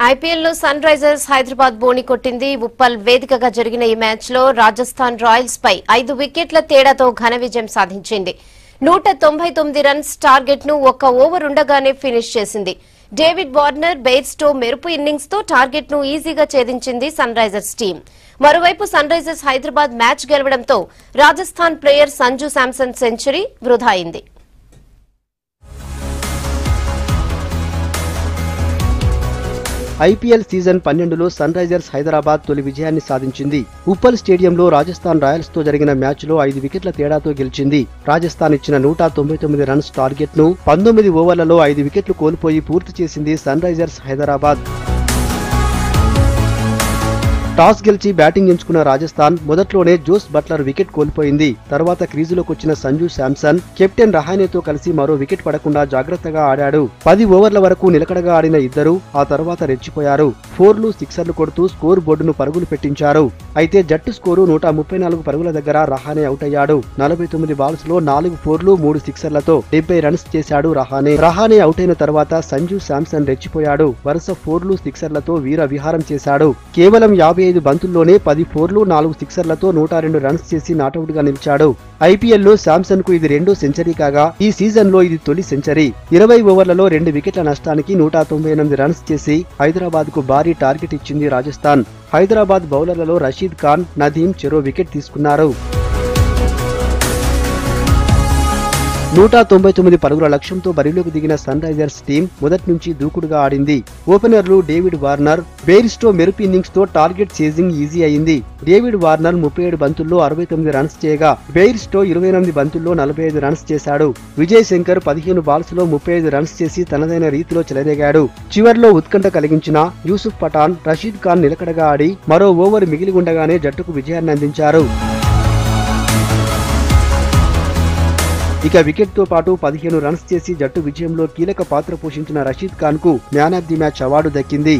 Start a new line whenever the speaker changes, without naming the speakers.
IPL లో sun Risers Hyderabad బోని కొట్టింది. ఉప్పల్ వేదికగా జరిగిన ఈ మ్యాచ్ లో రాజస్థాన్ రాయల్స్ పై 5 వికెట్ల తేడాతో ఘన విజయం సాధించింది. 199 రన్స్ టార్గెట్ ను ఒక్క ఓవర్ ఉండగానే ఫినిష్ చేసింది. డేవిడ్ వార్నర్, బెయిర్స్టో మెరుపు ఇన్నింగ్స్ తో టార్గెట్ ను ఈజీగా ఛేదించింది సన్ రైజర్స్ టీం. మరోవైపు సన్ రైజర్స్ హైదరాబాద్ మ్యాచ్ గెలవడంతో రాజస్థాన్ ప్లేయర్ సంజు శాంసన్ సెంచరీ వృధా అయింది.
ఐపీఎల్ సీజన్ 12లో సన్ రైజర్స్ హైదరాబాద్ తొలి విజయాన్ని సాధించింది. ఉప్పల్ స్టేడియంలో రాజస్థాన్ రాయల్స్ తో జరిగిన మ్యాచ్ లో 5 వికెట్ల తేడాతో గెలిచింది. రాజస్థాన్ ఇచ్చిన 199 రన్స్ టార్గెట్ ను 19 ఓవర్లలో 5 వికెట్లు కోల్పోయి పూర్తి చేసింది సన్ రైజర్స్ హైదరాబాద్. టాస్ గెలిచి బ్యాటింగ్ ఎంచుకున్న రాజస్థాన్ మొదట్లోనే జోస్ బట్లర్ వికెట్ కోల్పోయింది. తర్వాత క్రీజులోకి వచ్చిన సంజు శాంసన్ కెప్టెన్ రహానేతో కలిసి మరో వికెట్ పడకుండా జాగ్రత్తగా ఆడాడు. 10 ఓవర్ల వరకు నిలకడగా ఆడిన ఇద్దరు ఆ తర్వాత రెచ్చిపోయారు. 4లు, 6లు కొడుతూ స్కోర్ బోర్డును పరుగులు పెట్టించారు. అయితే జట్టు స్కోరు 134 పరుగుల దగ్గర రహానే అవుట్ అయ్యాడు. 49 బాల్స్ లో 4 4లు, 3 6లతో 70 రన్స్ చేశాడు రహానే. రహానే అవుట్ అయిన తర్వాత సంజు శాంసన్ రెచ్చిపోయాడు. వరుస 4లు, 6లతో వీర విహారం చేశాడు. కేవలం 55 బంతుల్లోనే 10 4లు, 4 6లతో 102 రన్స్ చేసి నాటౌట్ గా నిలిచాడు. ఐపీఎల్ లో శాంసన్ కు ఇది రెండో సెంచరీ కాగా ఈ సీజన్ లో ఇది తొలి సెంచరీ. 20 ఓవర్లలో 2 వికెట్ల నష్టానికి 198 రన్స్ చేసి హైదరాబాద్ కు భారీ టార్గెట్ ఇచ్చింది రాజస్థాన్. హైదరాబాద్ బౌలర్లలో రషీద్ ఖాన్, నదీం చెరో వికెట్ తీసుకున్నారు. 199 పరుగుల లక్ష్యంతో బరిలోకి దిగిన సన్ రైజర్స్ టీం మొదటి నుంచి దూకుడుగా ఆడింది. ఓపెనర్లు డేవిడ్ వార్నర్, బెయిర్స్టో మెరుపు ఇన్నింగ్స్ తో టార్గెట్ చేజింగ్ ఈజీ అయింది. డేవిడ్ వార్నర్ 37 బంతుల్లో 69 రన్స్ చేయగా బెయిర్స్టో 28 బంతుల్లో 45 రన్స్ చేశాడు. విజయ్ శంకర్ 15 బాల్స్ లో 35 రన్స్ చేసి తనదైన రీతిలో చెలరేగాడు. చివర్లో ఉత్కంఠ కలిగించిన యూసుఫ్ పఠాన్, రషీద్ ఖాన్ నిలకడగా ఆడి మరో ఓవర్ మిగిలి ఉండగానే జట్టుకు విజయాన్ని అందించారు. ఇక వికెట్ తో పాటు 15 రన్స్ చేసి జట్టు విజయంలో కీలక పాత్ర పోషించిన రషీద్ ఖాన్ కు man of the match award దక్కింది.